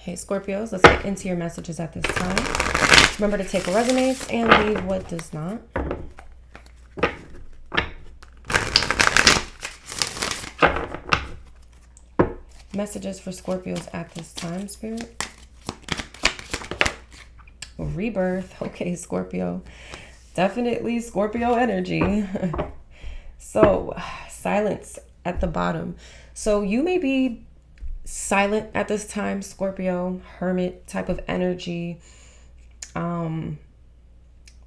Okay, Scorpios, let's get into your messages at this time. Remember to take what resonates and leave what does not. Messages for Scorpios at this time, Spirit. Rebirth. Okay, Scorpio. Definitely Scorpio energy. So, silence at the bottom. So you may be silent at this time, Scorpio, hermit type of energy,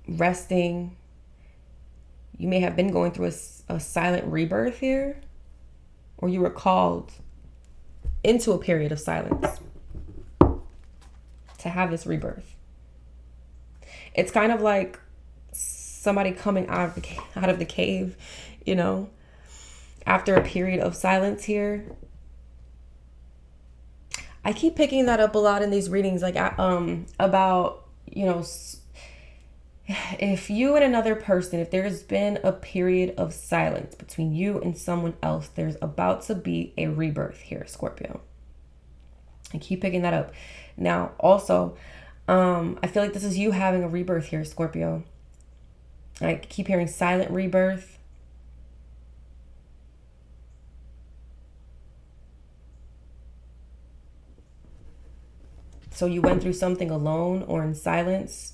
resting. You may have been going through a silent rebirth here, or you were called into a period of silence to have this rebirth. It's kind of like somebody coming out of the cave, you know, after a period of silence here. I keep picking that up a lot in these readings, like about, you know, if you and another person, if there's been a period of silence between you and someone else, there's about to be a rebirth here, Scorpio. I keep picking that up. Now, also, I feel like this is you having a rebirth here, Scorpio. I keep hearing silent rebirth. So you went through something alone or in silence,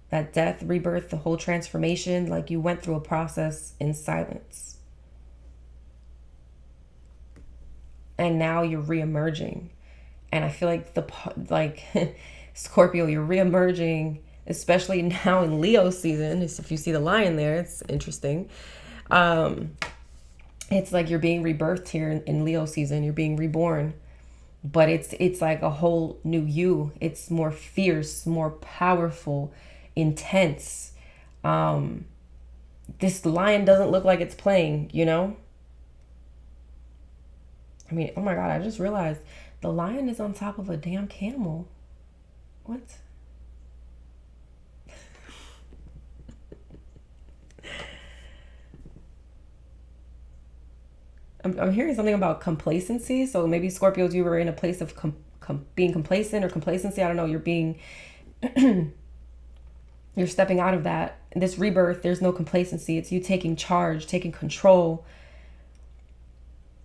that death, rebirth, the whole transformation, like you went through a process in silence. And now you're reemerging. And I feel like Scorpio, you're reemerging, especially now in Leo season. If you see the lion there, it's interesting. It's like you're being rebirthed here in Leo season. You're being reborn. But it's like a whole new you. It's more fierce, more powerful, intense. This lion doesn't look like it's playing, you know? I mean, oh my God, I just realized the lion is on top of a damn camel. What? I'm hearing something about complacency. So maybe Scorpios, you were in a place of being complacent or complacency. I don't know. You're being, you're stepping out of that. This rebirth, there's no complacency. It's you taking charge, taking control,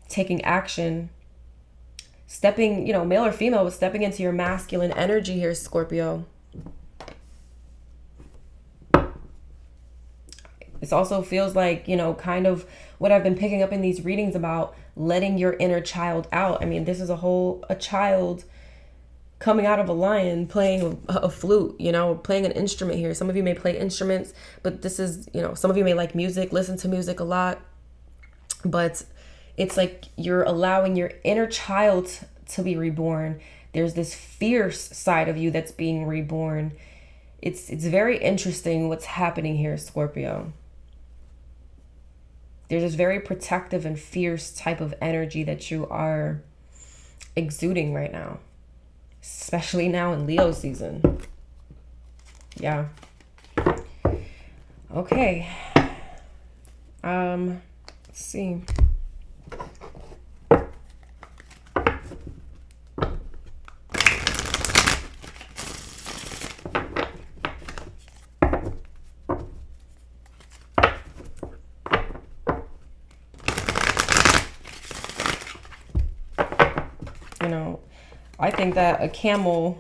taking action, stepping, you know, male or female, but stepping into your masculine energy here, Scorpio. This also feels like, you know, kind of what I've been picking up in these readings about letting your inner child out. I mean, this is a child coming out of a lion playing a flute, you know, playing an instrument here. Some of you may play instruments, but this is, you know, some of you may like music, listen to music a lot, but it's like you're allowing your inner child to be reborn. There's this fierce side of you that's being reborn. It's very interesting what's happening here, Scorpio. There's this very protective and fierce type of energy that you are exuding right now, especially now in Leo season. Yeah. Okay. Let's see. I think that a camel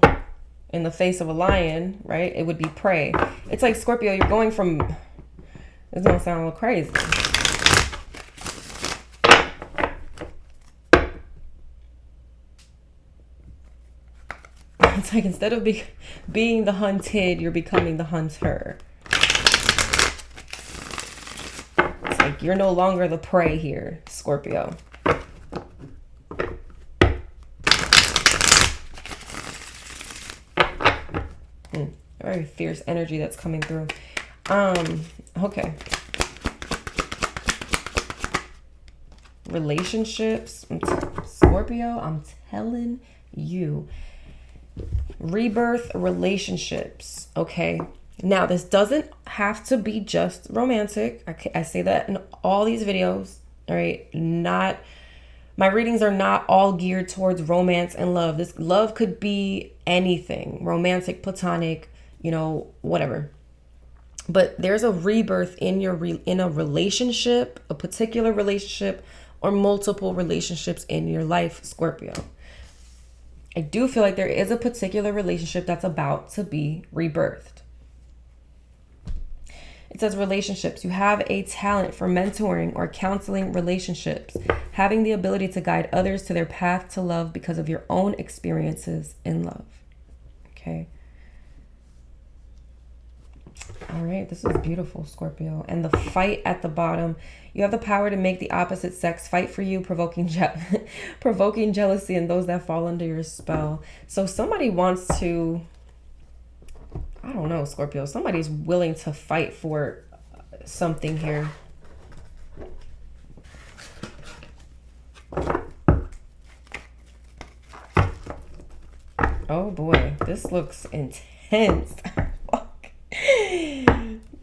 in the face of a lion, right? It would be prey. It's like Scorpio, you're going from, this gonna sound a little crazy. It's like instead of being the hunted, you're becoming the hunter. It's like you're no longer the prey here, Scorpio. Very fierce energy that's coming through. Okay. Relationships. Scorpio, I'm telling you. Rebirth relationships. Okay. Now, this doesn't have to be just romantic. I say that in all these videos. All right. Not My readings are not all geared towards romance and love. This love could be anything, romantic, platonic, whatever. But there's a rebirth in in a relationship, a particular relationship, or multiple relationships in your life, Scorpio. I do feel like there is a particular relationship that's about to be rebirthed. It says relationships. You have a talent for mentoring or counseling relationships, having the ability to guide others to their path to love because of your own experiences in love. Okay. All right, this is beautiful, Scorpio. And the fight at the bottom, you have the power to make the opposite sex fight for you, provoking provoking jealousy in those that fall under your spell. So somebody wants to, I don't know, Scorpio, somebody's willing to fight for something here. Oh boy, this looks intense.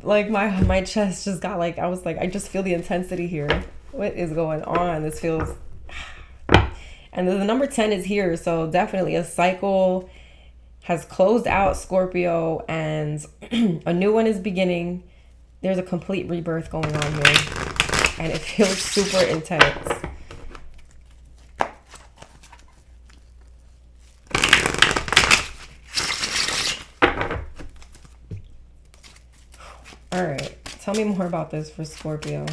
Like my chest just got like, I was like, I just feel the intensity here. What is going on? This feels, and the number 10 is here. So definitely a cycle has closed out, Scorpio, and a new one is beginning. There's a complete rebirth going on here, and it feels super intense. All right, tell me more about this for Scorpio.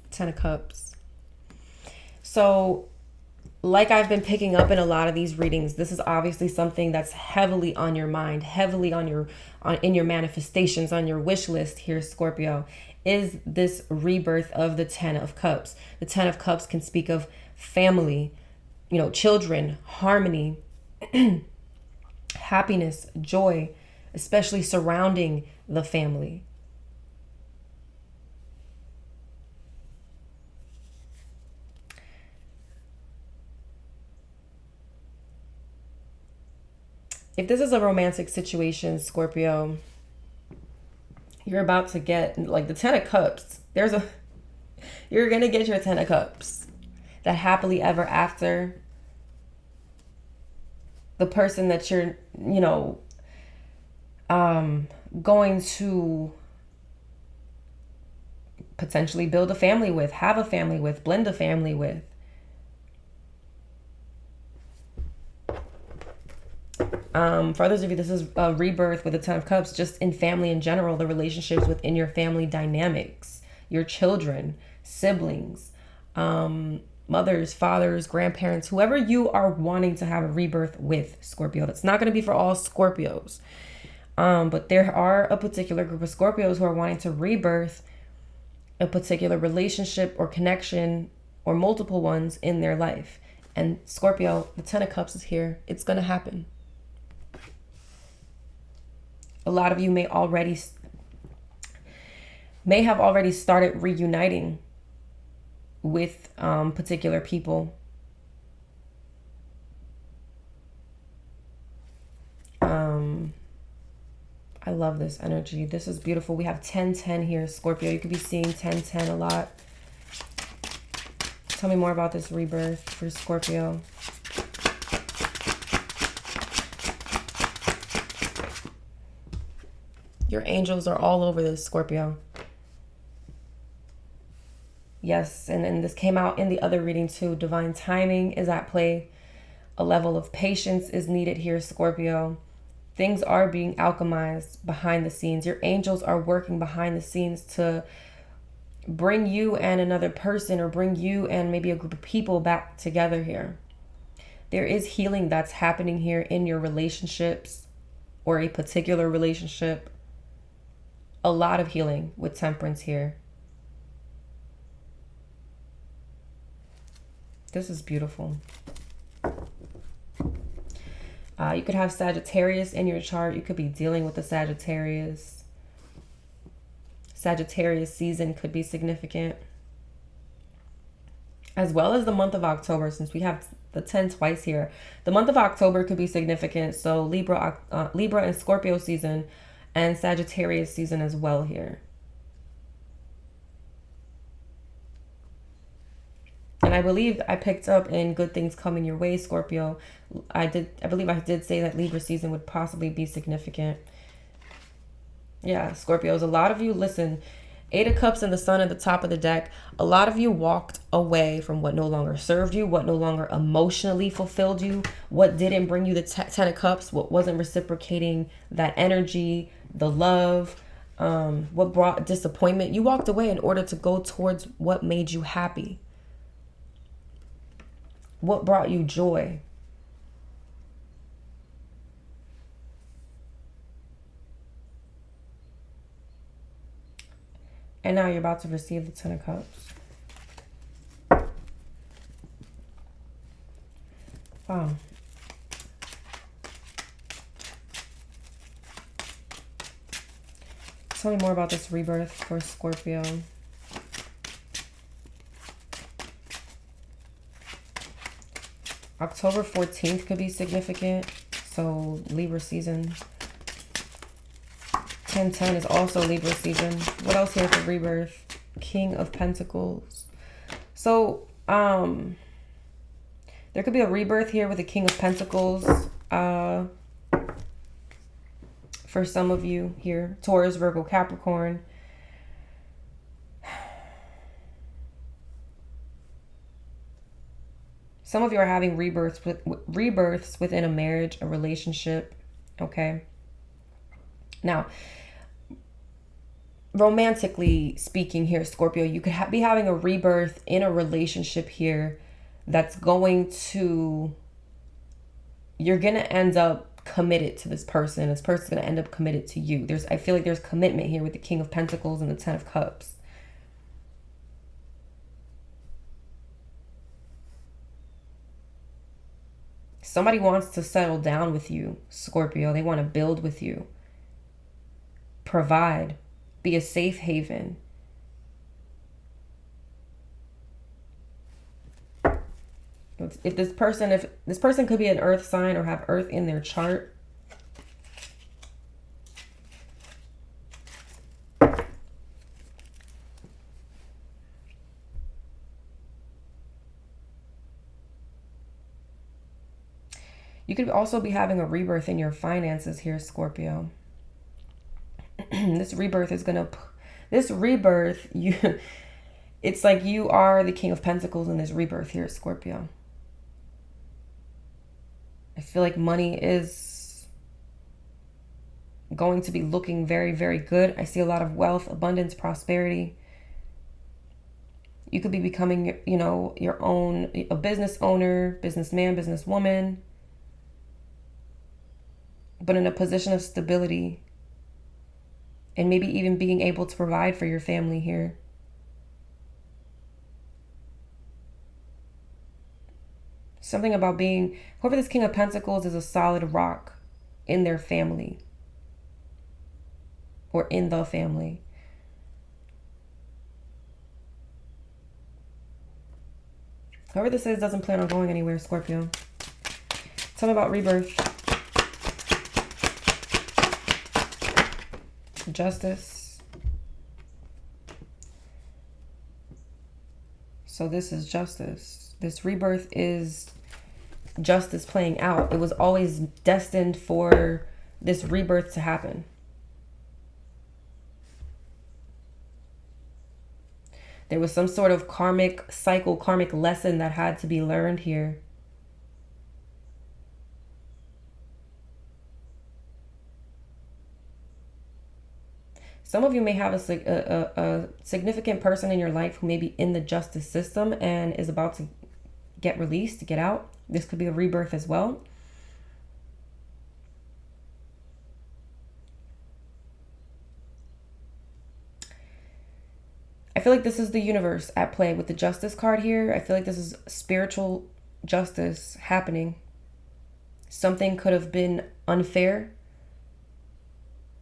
Ten of Cups. So, like I've been picking up in a lot of these readings, this is obviously something that's heavily on your mind, heavily in your manifestations, on your wish list here, Scorpio, is this rebirth of the Ten of Cups. The Ten of Cups can speak of family, children, harmony, happiness, joy, especially surrounding the family. If this is a romantic situation, Scorpio, you're about to get like the Ten of Cups. You're going to get your Ten of Cups. That happily ever after. The person that you're, going to potentially build a family with, have a family with, blend a family with. For others of you, this is a rebirth with the Ten of Cups, just in family in general, the relationships within your family dynamics, your children, siblings, mothers, fathers, grandparents, whoever you are wanting to have a rebirth with, Scorpio. That's not going to be for all Scorpios. But there are a particular group of Scorpios who are wanting to rebirth a particular relationship or connection or multiple ones in their life. And Scorpio, the Ten of Cups is here. It's going to happen. A lot of you may have already started reuniting with particular people. I love this energy. This is beautiful. We have 1010 here, Scorpio. You could be seeing 1010 a lot. Tell me more about this rebirth for Scorpio. Your angels are all over this, Scorpio. Yes, and this came out in the other reading too. Divine timing is at play. A level of patience is needed here, Scorpio. Things are being alchemized behind the scenes. Your angels are working behind the scenes to bring you and another person, or bring you and maybe a group of people back together here. There is healing that's happening here in your relationships or a particular relationship. A lot of healing with Temperance here. This is beautiful. You could have Sagittarius in your chart. You could be dealing with the Sagittarius. Sagittarius season could be significant. As well as the month of October, since we have the 10 twice here. The month of October could be significant. So Libra and Scorpio season and Sagittarius season as well here. And I believe I picked up in good things coming your way, Scorpio. I believe I did say that Libra season would possibly be significant. Yeah, Scorpios, a lot of you, listen, Eight of Cups and the Sun at the top of the deck. A lot of you walked away from what no longer served you, what no longer emotionally fulfilled you, what didn't bring you the Ten of Cups, what wasn't reciprocating that energy, the love, what brought disappointment. You walked away in order to go towards what made you happy, what brought you joy. And now you're about to receive the Ten of Cups. Wow. Tell me more about this rebirth for Scorpio. October 14th could be significant. So Libra season. 10/10 is also Libra season. What else here for rebirth? King of Pentacles. So there could be a rebirth here with the King of Pentacles. For some of you here, Taurus, Virgo, Capricorn. Some of you are having rebirths within a marriage, a relationship. Okay. Now, romantically speaking here, Scorpio, you could be having a rebirth in a relationship here that's going to, you're going to end up committed to this person. This person's going to end up committed to you. I feel like there's commitment here with the King of Pentacles and the Ten of Cups. Somebody wants to settle down with you, Scorpio. They want to build with you. Provide. Be a safe haven. If this person could be an earth sign or have earth in their chart. You could also be having a rebirth in your finances here, Scorpio. This rebirth, it's like you are the King of Pentacles in this rebirth here, Scorpio. I feel like money is going to be looking very, very good. I see a lot of wealth, abundance, prosperity. You could be becoming, your own, a business owner, businessman, businesswoman, but in a position of stability. And maybe even being able to provide for your family here. Something about whoever this King of Pentacles is, a solid rock in their family. Or in the family. Whoever this is doesn't plan on going anywhere, Scorpio. Tell me about rebirth. Justice. So this is justice. This rebirth is justice playing out. It was always destined for this rebirth to happen. There was some sort of karmic cycle, karmic lesson that had to be learned here. Some of you may have a significant person in your life who may be in the justice system and is about to get released, to get out. This could be a rebirth as well. I feel like this is the universe at play with the justice card here. I feel like this is spiritual justice happening. Something could have been unfair.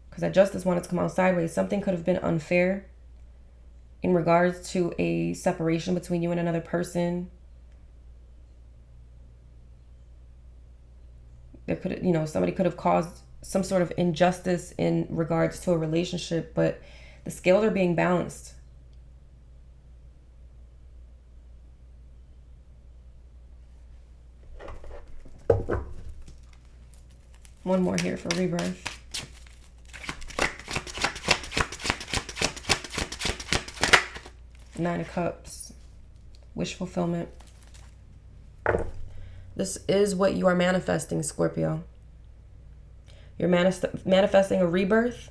Because that justice wanted to come out sideways. Something could have been unfair in regards to a separation between you and another person. There could, somebody could have caused some sort of injustice in regards to a relationship, but the scales are being balanced. One more here for rebirth. Nine of Cups. Wish fulfillment. This is what you are manifesting, Scorpio. You're manifesting a rebirth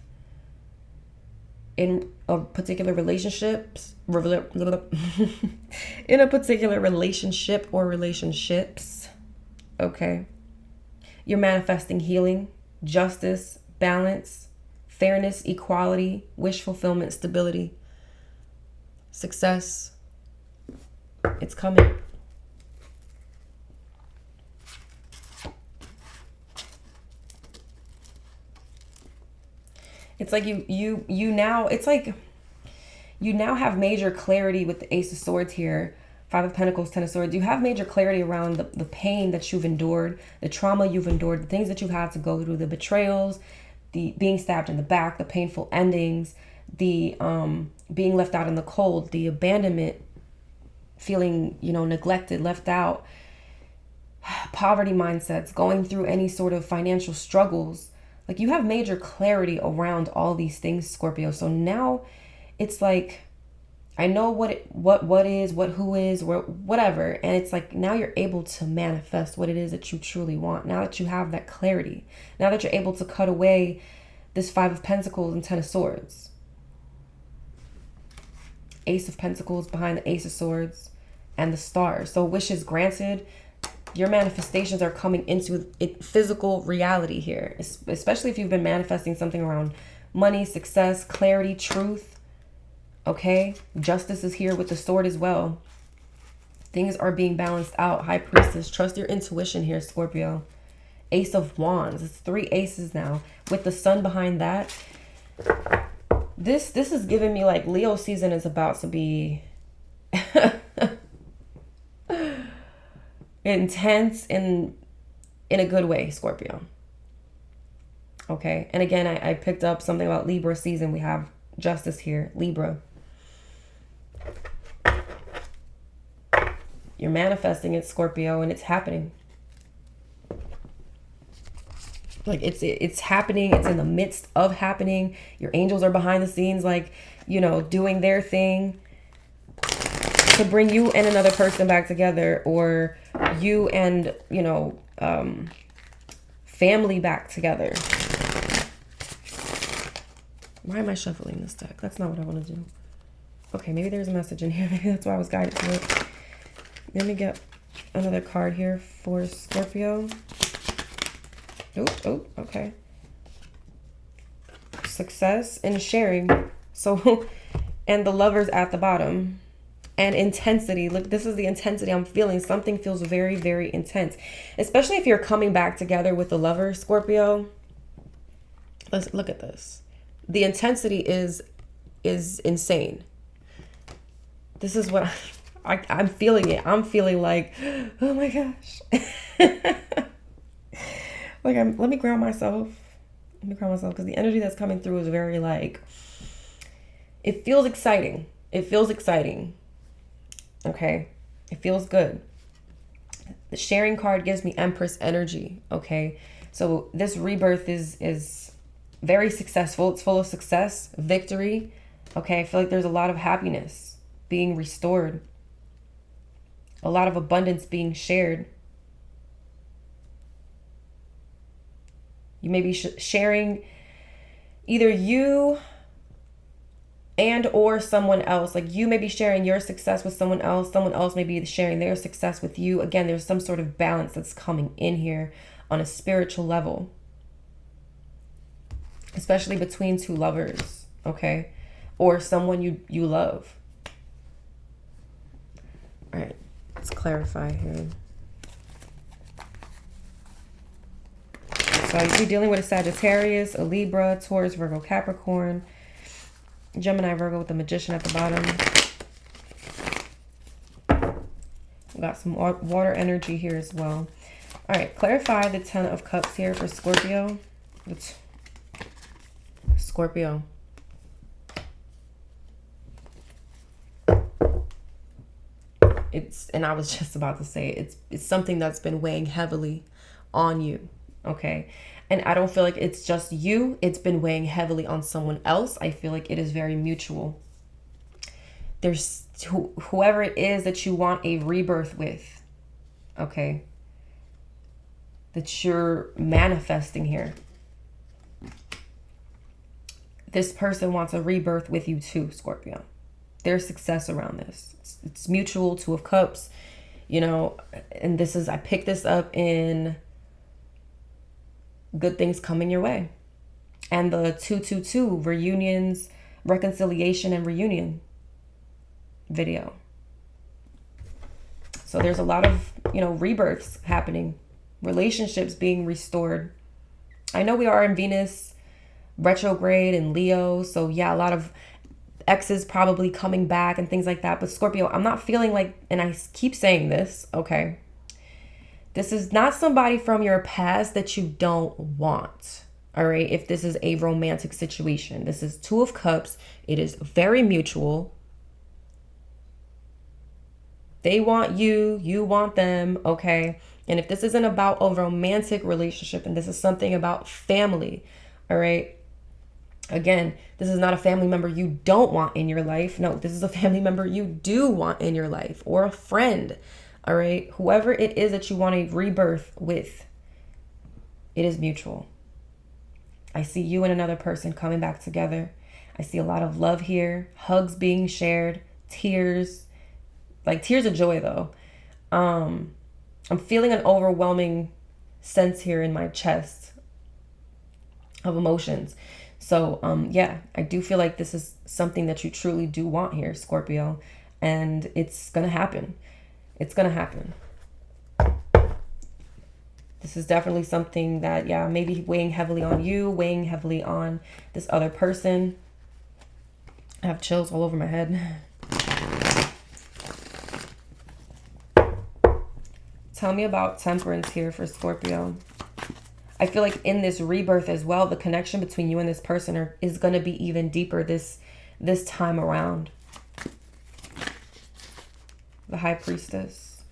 in a particular relationships. In a particular relationship or relationships. Okay. You're manifesting healing, justice, balance, fairness, equality, wish fulfillment, stability, success. It's coming. It's like you now, it's like you now have major clarity with the Ace of Swords here. Five of Pentacles, Ten of Swords. You have major clarity around the pain that you've endured, the trauma you've endured, the things that you've had to go through, the betrayals, the being stabbed in the back, the painful endings, the being left out in the cold, the abandonment, feeling, neglected, left out, poverty mindsets, going through any sort of financial struggles. Like, you have major clarity around all these things, Scorpio. So now it's like, I know what is, who is, whatever. And it's like, now you're able to manifest what it is that you truly want. Now that you have that clarity, now that you're able to cut away this Five of Pentacles and Ten of Swords. Ace of Pentacles behind the Ace of Swords and the Stars. So wishes granted. Your manifestations are coming into physical reality here, especially if you've been manifesting something around money, success, clarity, truth. Okay, justice is here with the sword as well. Things are being balanced out. High Priestess, trust your intuition here, Scorpio. Ace of Wands, it's 3 aces now with the sun behind that. This is giving me like Leo season is about to be intense in a good way, Scorpio. Okay, and again, I picked up something about Libra season. We have justice here, Libra. You're manifesting it, Scorpio, and it's happening. Like, it's happening. It's in the midst of happening. Your angels are behind the scenes, like, doing their thing to bring you and another person back together, or you and, family back together. Why am I shuffling this deck? That's not what I want to do. Okay, maybe there's a message in here. Maybe that's why I was guided to it. Let me get another card here for Scorpio. Oh, okay. Success and sharing. So, and the Lovers at the bottom. And intensity. Look, this is the intensity I'm feeling. Something feels very, very intense. Especially if you're coming back together with the Lover, Scorpio. Let's look at this. The intensity is insane. This is what I'm feeling it. I'm feeling like, oh my gosh. Like, let me ground myself. Let me ground myself, because the energy that's coming through is very like, it feels exciting. It feels exciting. Okay. It feels good. The sharing card gives me Empress energy. Okay. So this rebirth is very successful. It's full of success, victory. Okay. I feel like there's a lot of happiness being restored. A lot of abundance being shared. You may be sharing either you and or someone else. Like, you may be sharing your success with someone else. Someone else may be sharing their success with you. Again, there's some sort of balance that's coming in here on a spiritual level. Especially between two lovers, okay? Or someone you love. All right, let's clarify here. So you're dealing with a Sagittarius, a Libra, Taurus, Virgo, Capricorn, Gemini, Virgo with the Magician at the bottom. We got some water energy here as well. All right, clarify the Ten of Cups here for Scorpio. Scorpio. And I was just about to say, it's something that's been weighing heavily on you. Okay. And I don't feel like it's just you. It's been weighing heavily on someone else. I feel like it is very mutual. There's whoever it is that you want a rebirth with. Okay. That you're manifesting here. This person wants a rebirth with you too, Scorpio. There's success around this. It's mutual, Two of Cups, you know, and this is, I picked this up in good things coming your way. And the 222, reunions, reconciliation and reunion video. So there's a lot of, you know, rebirths happening, relationships being restored. I know we are in Venus retrograde and Leo. So yeah, a lot of exes probably coming back and things like that. But Scorpio, I'm not feeling like, and I keep saying this, okay, this is not somebody from your past that you don't want. All right. If this is a romantic situation, this is Two of Cups. It is very mutual. They want you, you want them. Okay. And if this isn't about a romantic relationship and this is something about family, all right. Again, this is not a family member you don't want in your life. No, this is a family member you do want in your life, or a friend. All right. Whoever it is that you want a rebirth with, it is mutual. I see you and another person coming back together. I see a lot of love here, hugs being shared, tears, like tears of joy though. I'm feeling an overwhelming sense here in my chest of emotions. So, yeah, I do feel like this is something that you truly do want here, Scorpio, and it's going to happen. It's going to happen. This is definitely something that, yeah, maybe weighing heavily on you, weighing heavily on this other person. I have chills all over my head. Tell me about temperance here for Scorpio. I feel like in this rebirth as well, the connection between you and this person is going to be even deeper this time around. The High Priestess.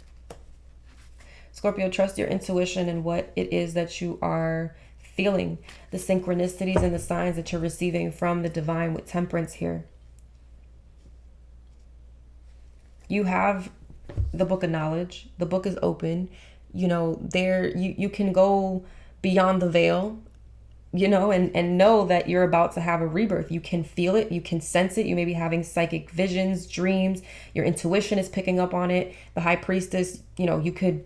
Scorpio, trust your intuition and what it is that you are feeling. The synchronicities and the signs that you're receiving from the divine with temperance here. You have the book of knowledge. The book is open. You know, there you can go beyond the veil, you know, and know that you're about to have a rebirth. You can feel it. You can sense it. You may be having psychic visions, dreams. Your intuition is picking up on it. The High Priestess, you know, you could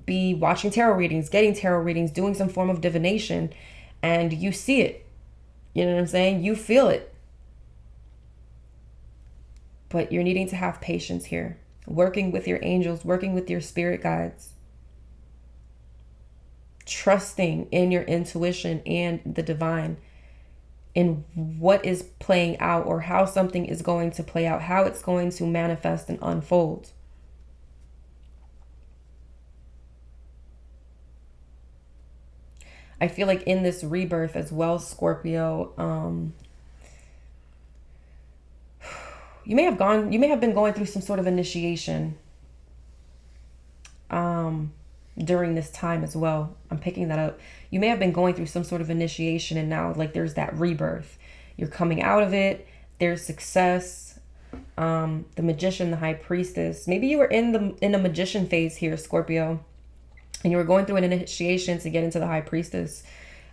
be watching tarot readings, getting tarot readings, doing some form of divination, and you see it. You know what I'm saying? You feel it. But you're needing to have patience here. Working with your angels, working with your spirit guides. Trusting in your intuition and the divine in what is playing out or how something is going to play out, how it's going to manifest and unfold. I feel like in this rebirth as well, Scorpio, you may have been going through some sort of initiation during this time as well. I'm picking that up. You may have been going through some sort of initiation and now like there's that rebirth. You're coming out of it. There's success. The Magician, the High Priestess. Maybe you were in a magician phase here, Scorpio, and you were going through an initiation to get into the High Priestess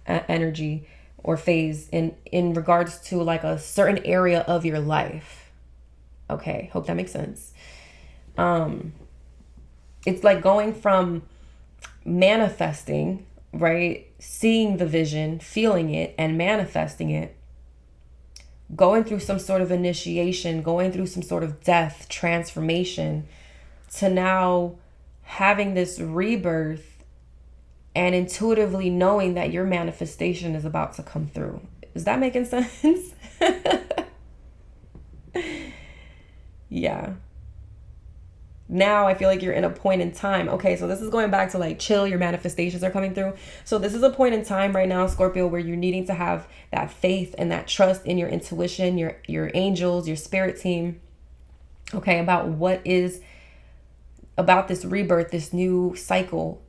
energy or phase in regards to like a certain area of your life. Okay, hope that makes sense. It's like going from manifesting, right? Seeing the vision, feeling it, and manifesting it. Going through some sort of initiation, going through some sort of death, transformation, to now having this rebirth and intuitively knowing that your manifestation is about to come through. Is that making sense? Yeah. Now I feel like you're in a point in time. Okay, so this is going back to like chill, your manifestations are coming through. So this is a point in time right now, Scorpio, where you're needing to have that faith and that trust in your intuition, your angels, your spirit team. Okay, about what is about this rebirth, this new cycle.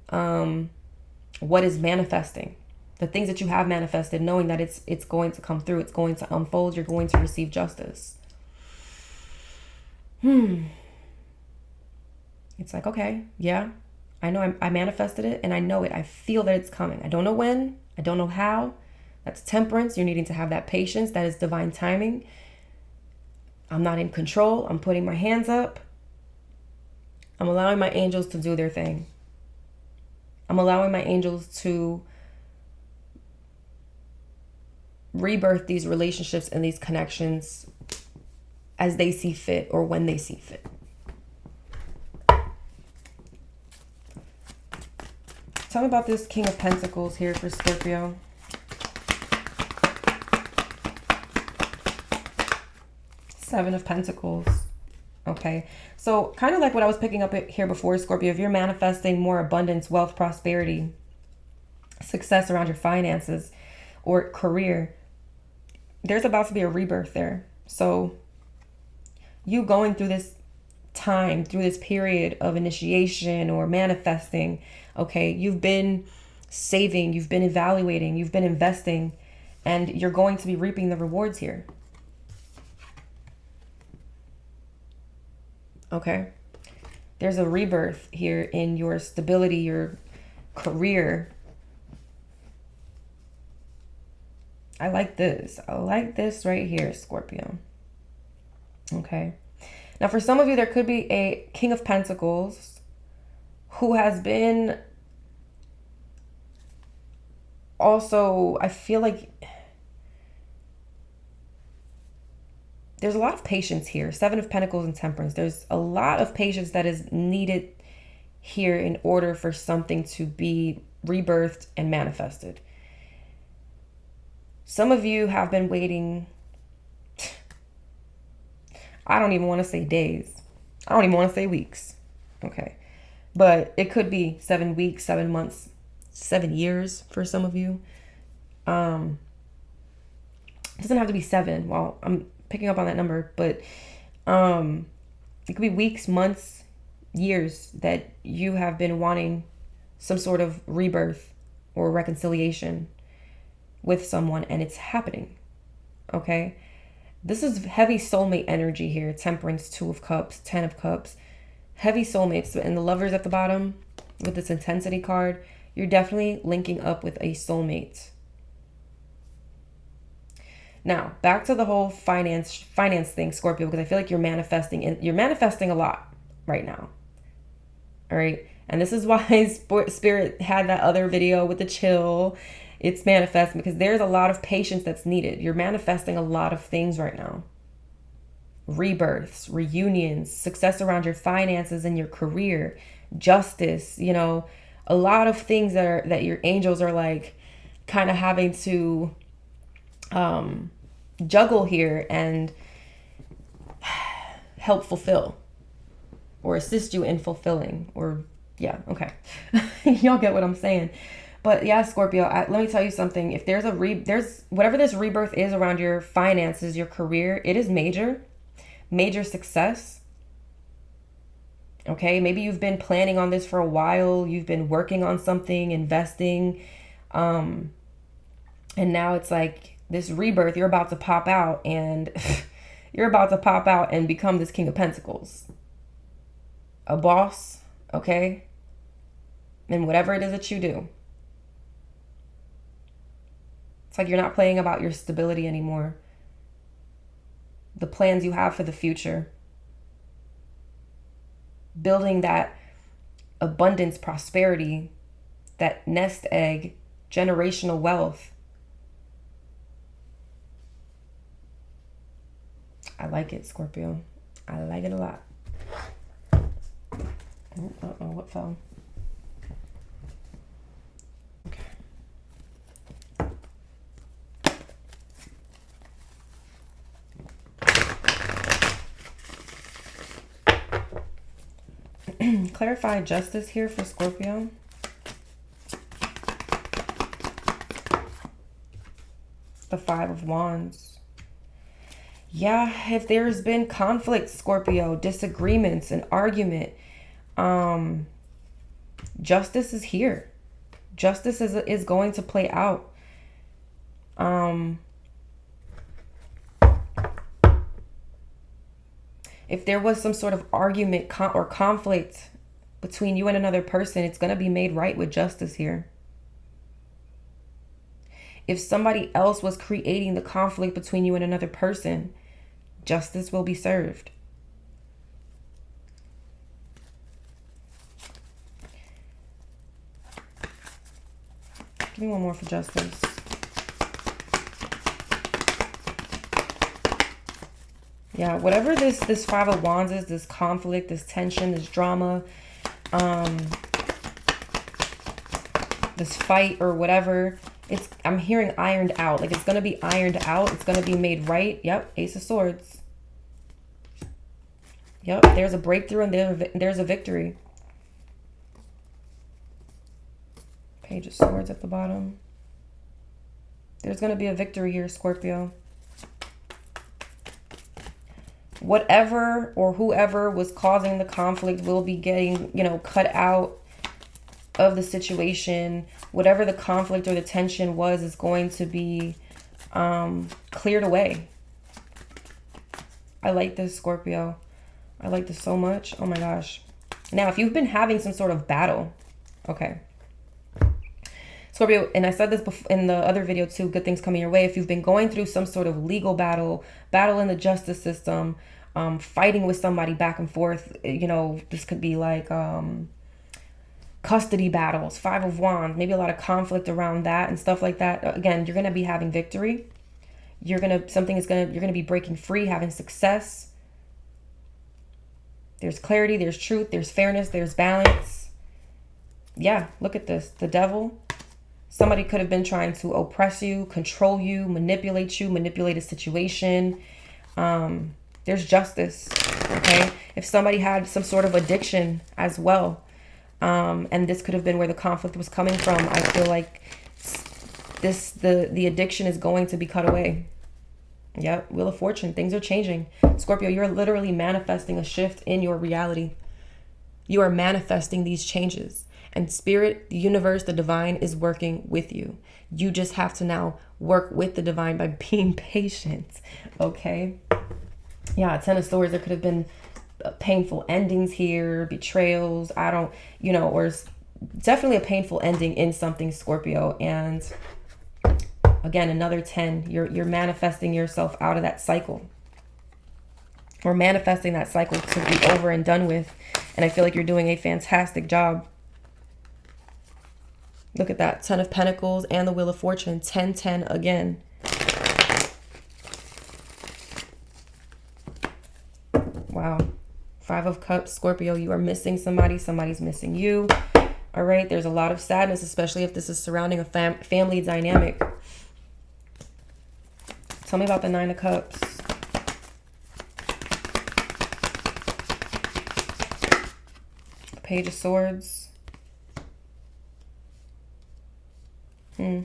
What is manifesting? The things that you have manifested, knowing that it's going to come through, it's going to unfold, you're going to receive justice. It's like, okay, yeah, I know I manifested it and I know it. I feel that it's coming. I don't know when, I don't know how. That's temperance. You're needing to have that patience. That is divine timing. I'm not in control. I'm putting my hands up. I'm allowing my angels to do their thing. I'm allowing my angels to rebirth these relationships and these connections as they see fit or when they see fit. Tell me about this King of Pentacles here for Scorpio. Seven of Pentacles. Okay. So kind of like what I was picking up here before, Scorpio, if you're manifesting more abundance, wealth, prosperity, success around your finances or career, there's about to be a rebirth there. So you going through this time, through this period of initiation or manifesting, okay, you've been saving, you've been evaluating, you've been investing, and you're going to be reaping the rewards here. Okay. There's a rebirth here in your stability, your career. I like this. I like this right here, Scorpio. Okay. Now, for some of you, there could be a King of Pentacles who has been also, I feel like there's a lot of patience here. Seven of Pentacles and Temperance. There's a lot of patience that is needed here in order for something to be rebirthed and manifested. Some of you have been waiting, I don't even want to say days. I don't even want to say weeks. Okay. But it could be 7 weeks, 7 months, 7 years for some of you. It doesn't have to be 7. Well, I'm picking up on that number, but it could be weeks, months, years that you have been wanting some sort of rebirth or reconciliation with someone, and it's happening. Okay. This is heavy soulmate energy here. Temperance, 2 of Cups, 10 of Cups. Heavy soulmates. And the Lovers at the bottom with this intensity card. You're definitely linking up with a soulmate. Now, back to the whole finance thing, Scorpio, because I feel like you're manifesting a lot right now. All right. And this is why Spirit had that other video with the chill. It's manifesting because there's a lot of patience that's needed. You're manifesting a lot of things right now. Rebirths, reunions, success around your finances and your career, justice, a lot of things that your angels are like kind of having to juggle here and help fulfill or assist you in fulfilling okay. Y'all get what I'm saying. But yeah, Scorpio, let me tell you something. If there's whatever this rebirth is around your finances, your career, it is major success. Okay. Maybe you've been planning on this for a while. You've been working on something, investing. And now it's like this rebirth, you're about to pop out and become this King of Pentacles. A boss. Okay. And whatever it is that you do. It's like you're not playing about your stability anymore. The plans you have for the future. Building that abundance, prosperity, that nest egg, generational wealth. I like it, Scorpio. I like it a lot. Uh-oh, what fell? Clarify justice here for Scorpio. The 5 of Wands. Yeah, if there's been conflict, Scorpio, disagreements, an argument, justice is here. Justice is going to play out. If there was some sort of argument or conflict between you and another person, it's going to be made right with justice here. If somebody else was creating the conflict between you and another person, justice will be served. Give me one more for justice. Yeah, whatever this Five of Wands is, this conflict, this tension, this drama, this fight or whatever, I'm hearing ironed out. Like it's going to be ironed out. It's going to be made right. Yep, Ace of Swords. Yep, there's a breakthrough and there's a victory. Page of Swords at the bottom. There's going to be a victory here, Scorpio. Whatever or whoever was causing the conflict will be getting, cut out of the situation. Whatever the conflict or the tension was is going to be cleared away. I like this, Scorpio. I like this so much. Oh my gosh. Now, if you've been having some sort of battle, okay. Scorpio, and I said this before in the other video too, good things coming your way. If you've been going through some sort of legal battle in the justice system, fighting with somebody back and forth, this could be like custody battles, Five of Wands, maybe a lot of conflict around that and stuff like that. Again, you're going to be having victory. You're going to be breaking free, having success. There's clarity, there's truth, there's fairness, there's balance. Yeah, look at this. The Devil. Somebody could have been trying to oppress you, control you, manipulate a situation. There's justice, okay? If somebody had some sort of addiction as well, and this could have been where the conflict was coming from, I feel like the addiction is going to be cut away. Yep, Wheel of Fortune. Things are changing. Scorpio, you're literally manifesting a shift in your reality. You are manifesting these changes. And Spirit, the universe, the divine is working with you. You just have to now work with the divine by being patient, okay? Yeah, Ten of Swords, there could have been painful endings here, betrayals, or definitely a painful ending in something, Scorpio. And again, another 10, you're manifesting yourself out of that cycle. Or manifesting that cycle to be over and done with. And I feel like you're doing a fantastic job. Look at that. 10 of Pentacles and the Wheel of Fortune. 10, 10 again. Wow. 5 of Cups. Scorpio, you are missing somebody. Somebody's missing you. All right. There's a lot of sadness, especially if this is surrounding a family dynamic. Tell me about the 9 of Cups. Page of Swords. Tell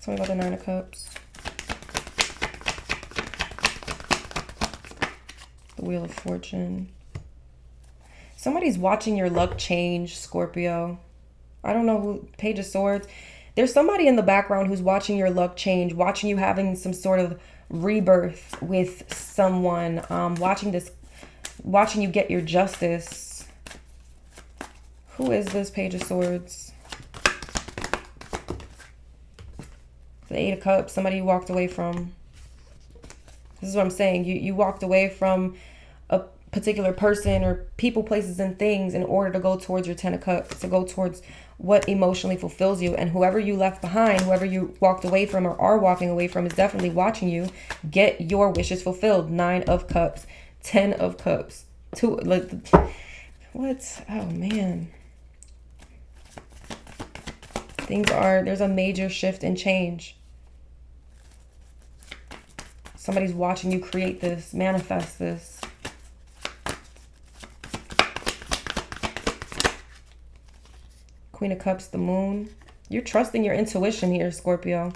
me about the 9 of Cups. The Wheel of Fortune. Somebody's watching your luck change, Scorpio. I don't know who. Page of Swords. There's somebody in the background who's watching your luck change, watching you having some sort of rebirth with someone, watching you get your justice. Who is this Page of Swords? The 8 of Cups, somebody you walked away from. This is what I'm saying. You walked away from a particular person or people, places, and things in order to go towards your 10 of Cups, to go towards what emotionally fulfills you. And whoever you left behind, whoever you walked away from or are walking away from is definitely watching you get your wishes fulfilled. 9 of Cups, 10 of Cups. What? Oh, man. There's a major shift and change. Somebody's watching you create this, manifest this. Queen of Cups, the Moon. You're trusting your intuition here, Scorpio.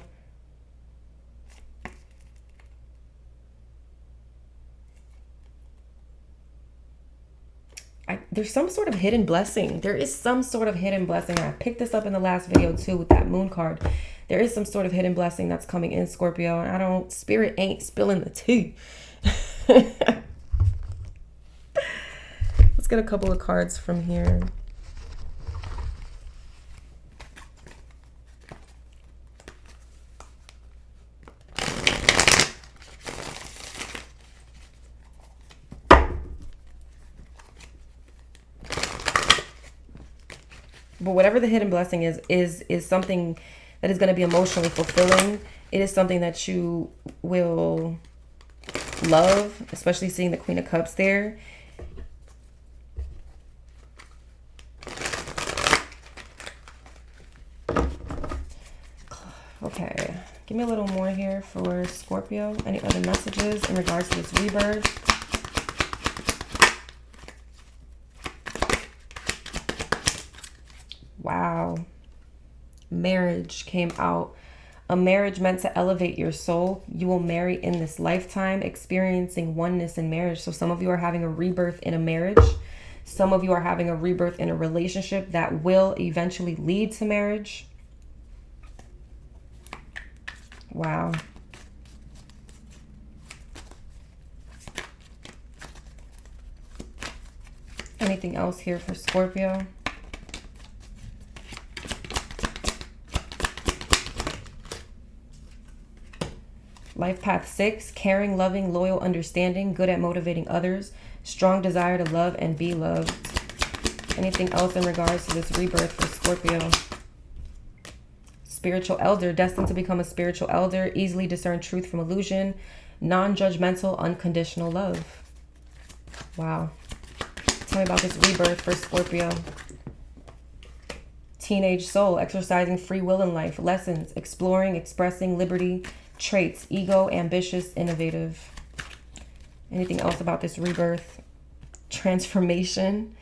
there's some sort of hidden blessing. There is some sort of hidden blessing. I picked this up in the last video too with that moon card. There is some sort of hidden blessing that's coming in, Scorpio. And Spirit ain't spilling the tea. Let's get a couple of cards from here. But whatever the hidden blessing is something that is going to be emotionally fulfilling. It is something that you will love, especially seeing the Queen of Cups there. Okay, give me a little more here for Scorpio. Any other messages in regards to this rebirth? Wow. Marriage came out. A marriage meant to elevate your soul. You will marry in this lifetime, experiencing oneness in marriage. So some of you are having a rebirth in a marriage. Some of you are having a rebirth in a relationship that will eventually lead to marriage. Wow. Anything else here for Scorpio? Life path 6, caring, loving, loyal, understanding, good at motivating others, strong desire to love and be loved. Anything else in regards to this rebirth for Scorpio? Spiritual elder, destined to become a spiritual elder, easily discern truth from illusion, non-judgmental, unconditional love. Wow. Tell me about this rebirth for Scorpio. Teenage soul, exercising free will in life, lessons, exploring, expressing, liberty, traits, ego, ambitious, innovative. Anything else about this rebirth? Transformation.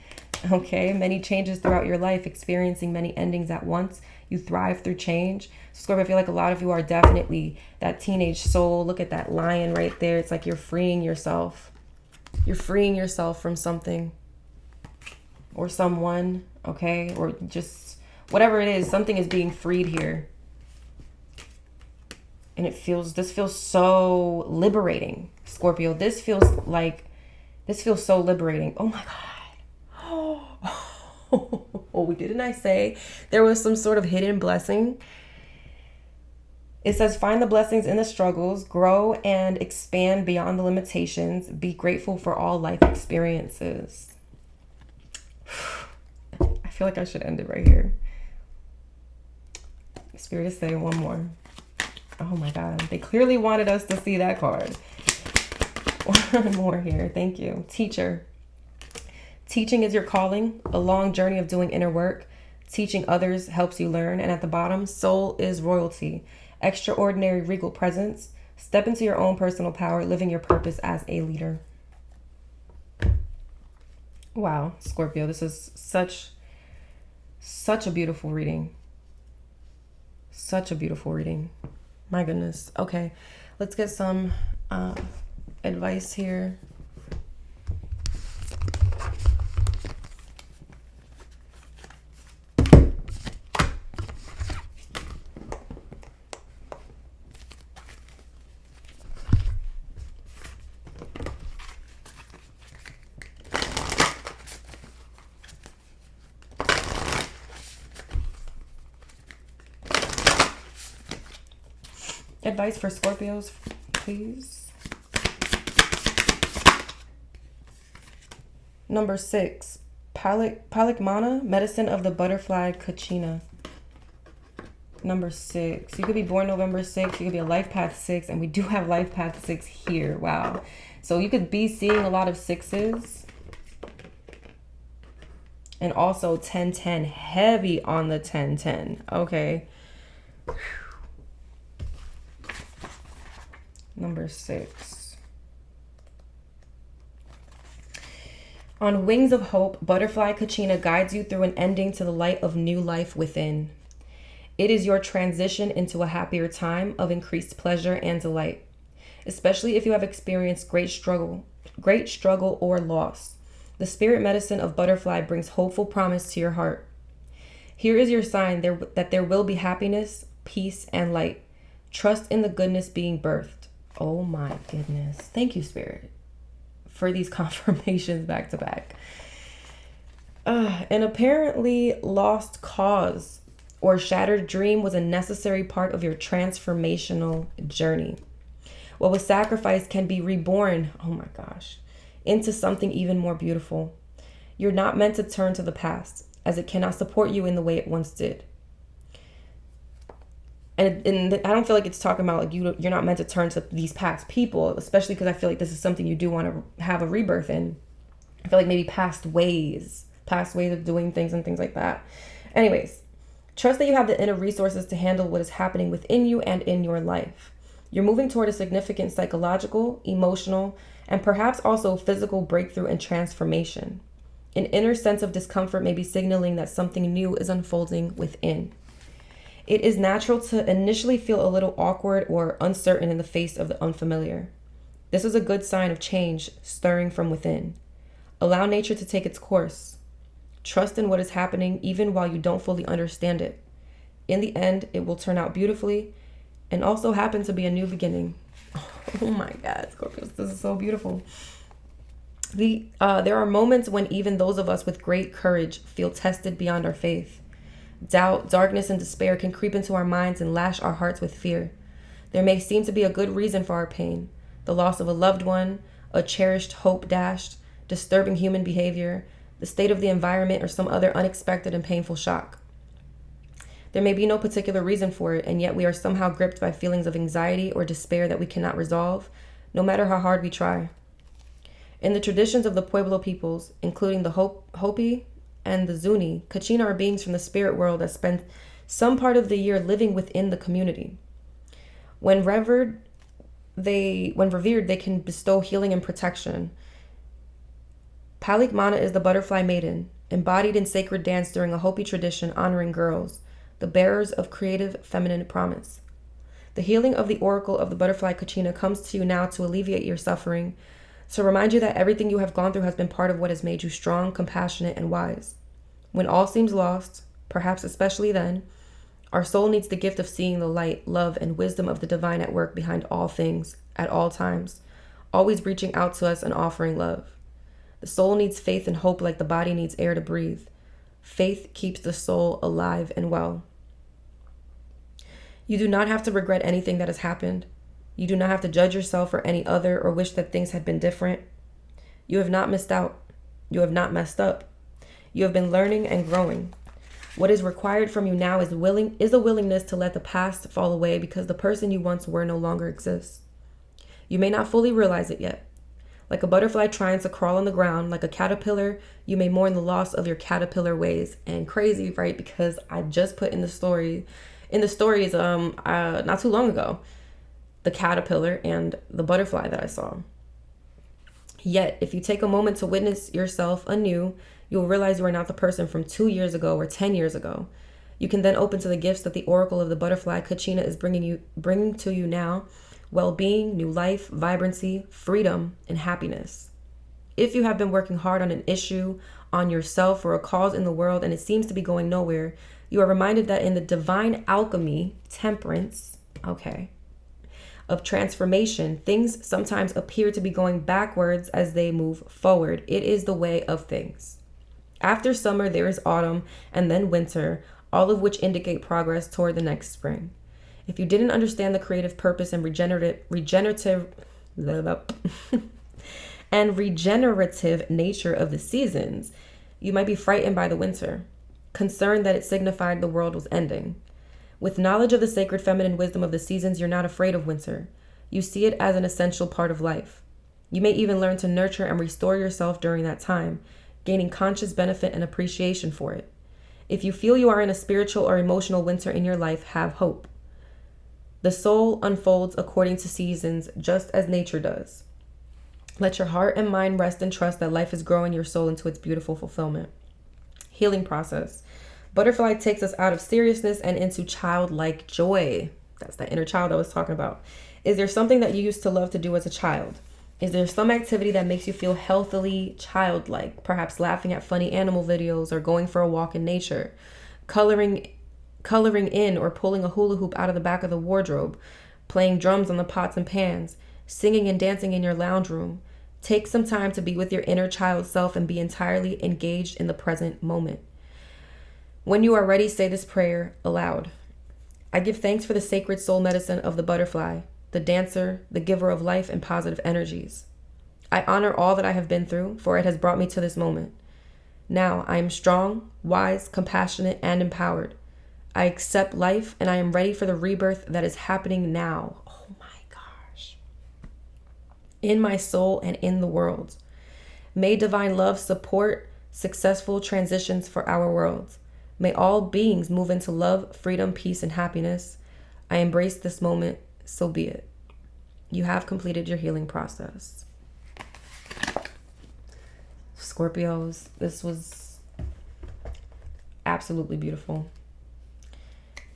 Okay, many changes throughout your life, experiencing many endings at once. You thrive through change. So Scorpio, I feel like a lot of you are definitely that teenage soul. Look at that lion right there. It's like you're freeing yourself. You're freeing yourself from something or someone, okay? Or just whatever it is, something is being freed here. And this feels so liberating, Scorpio. This feels so liberating. Oh my God. Oh, didn't I say there was some sort of hidden blessing? It says, find the blessings in the struggles, grow and expand beyond the limitations, be grateful for all life experiences. I feel like I should end it right here. Spirit is saying one more. Oh my God, they clearly wanted us to see that card. One more here, thank you. Teacher. Teaching is your calling, a long journey of doing inner work. Teaching others helps you learn. And at the bottom, soul is royalty. Extraordinary regal presence. Step into your own personal power, living your purpose as a leader. Wow, Scorpio, this is such a beautiful reading. Such a beautiful reading. My goodness. Okay, let's get some advice here. Advice for Scorpios, please. Number 6, Palikmana, medicine of the butterfly Kachina. Number 6. You could be born November 6th. You could be a life path 6. And we do have life path 6 here. Wow. So you could be seeing a lot of 6s. And also 10-10. Heavy on the 10-10. Okay. Number 6. On wings of hope, butterfly Kachina guides you through an ending to the light of new life within. It is your transition into a happier time of increased pleasure and delight, especially if you have experienced great struggle or loss. The spirit medicine of butterfly brings hopeful promise to your heart. Here is your sign that there will be happiness, peace, and light. Trust in the goodness being birthed. Oh my goodness. Thank you, Spirit, for these confirmations back to back. An apparently lost cause or shattered dream was a necessary part of your transformational journey. What was sacrificed can be reborn, oh my gosh, into something even more beautiful. You're not meant to turn to the past, as it cannot support you in the way it once did. And I don't feel like it's talking about like you're not meant to turn to these past people, especially because I feel like this is something you do want to have a rebirth in. I feel like maybe past ways of doing things and things like that. Anyways, trust that you have the inner resources to handle what is happening within you and in your life. You're moving toward a significant psychological, emotional, and perhaps also physical breakthrough and transformation. An inner sense of discomfort may be signaling that something new is unfolding within. It is natural to initially feel a little awkward or uncertain in the face of the unfamiliar. This is a good sign of change stirring from within. Allow nature to take its course. Trust in what is happening even while you don't fully understand it. In the end, it will turn out beautifully and also happen to be a new beginning. Oh my God, Scorpios, this is so beautiful. There are moments when even those of us with great courage feel tested beyond our faith. Doubt, darkness, and despair can creep into our minds and lash our hearts with fear. There may seem to be a good reason for our pain: the loss of a loved one, a cherished hope dashed, disturbing human behavior, the state of the environment, or some other unexpected and painful shock. There may be no particular reason for it, and yet we are somehow gripped by feelings of anxiety or despair that we cannot resolve, no matter how hard we try. In the traditions of the Pueblo peoples, including the Hopi and the Zuni, Kachina are beings from the spirit world that spend some part of the year living within the community. When revered, they can bestow healing and protection. Palikmana is the butterfly maiden, embodied in sacred dance during a Hopi tradition honoring girls, the bearers of creative feminine promise. The healing of the oracle of the butterfly Kachina comes to you now to alleviate your suffering, to remind you that everything you have gone through has been part of what has made you strong, compassionate, and wise. When all seems lost, perhaps especially then, our soul needs the gift of seeing the light, love, and wisdom of the divine at work behind all things, at all times, always reaching out to us and offering love. The soul needs faith and hope like the body needs air to breathe. Faith keeps the soul alive and well. You do not have to regret anything that has happened. You do not have to judge yourself or any other or wish that things had been different. You have not missed out. You have not messed up. You have been learning and growing. What is required from you now is a willingness to let the past fall away because the person you once were no longer exists. You may not fully realize it yet. Like a butterfly trying to crawl on the ground, like a caterpillar, you may mourn the loss of your caterpillar ways. And crazy, right? Because I just put in the stories not too long ago, the caterpillar and the butterfly that I saw. Yet, if you take a moment to witness yourself anew, you will realize you are not the person from 2 years ago or 10 years ago. You can then open to the gifts that the oracle of the butterfly Kachina is bringing to you now: well-being, new life, vibrancy, freedom, and happiness. If you have been working hard on an issue, on yourself, or a cause in the world, and it seems to be going nowhere, you are reminded that in the divine alchemy, temperance, of transformation, things sometimes appear to be going backwards as they move forward. It is the way of things. After summer, there is autumn and then winter, all of which indicate progress toward the next spring. If you didn't understand the creative purpose and regenerative nature of the seasons, you might be frightened by the winter, concerned that it signified the world was ending. With knowledge of the sacred feminine wisdom of the seasons, you're not afraid of winter. You see it as an essential part of life. You may even learn to nurture and restore yourself during that time, gaining conscious benefit and appreciation for it. If you feel you are in a spiritual or emotional winter in your life, have hope. The soul unfolds according to seasons, just as nature does. Let your heart and mind rest and trust that life is growing your soul into its beautiful fulfillment. Healing process. Butterfly takes us out of seriousness and into childlike joy. That's that inner child I was talking about. Is there something that you used to love to do as a child? Is there some activity that makes you feel healthily childlike? Perhaps laughing at funny animal videos or going for a walk in nature, coloring in or pulling a hula hoop out of the back of the wardrobe, playing drums on the pots and pans, singing and dancing in your lounge room. Take some time to be with your inner child self and be entirely engaged in the present moment. When you are ready, say this prayer aloud. I give thanks for the sacred soul medicine of the butterfly, the dancer, the giver of life and positive energies. I honor all that I have been through, for it has brought me to this moment. Now I am strong, wise, compassionate, and empowered. I accept life and I am ready for the rebirth that is happening now. Oh my gosh. In my soul and in the world. May divine love support successful transitions for our worlds. May all beings move into love, freedom, peace, and happiness. I embrace this moment, so be it. You have completed your healing process. Scorpios, this was absolutely beautiful.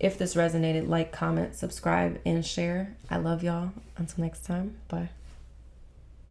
If this resonated, like, comment, subscribe, and share. I love y'all. Until next time, bye.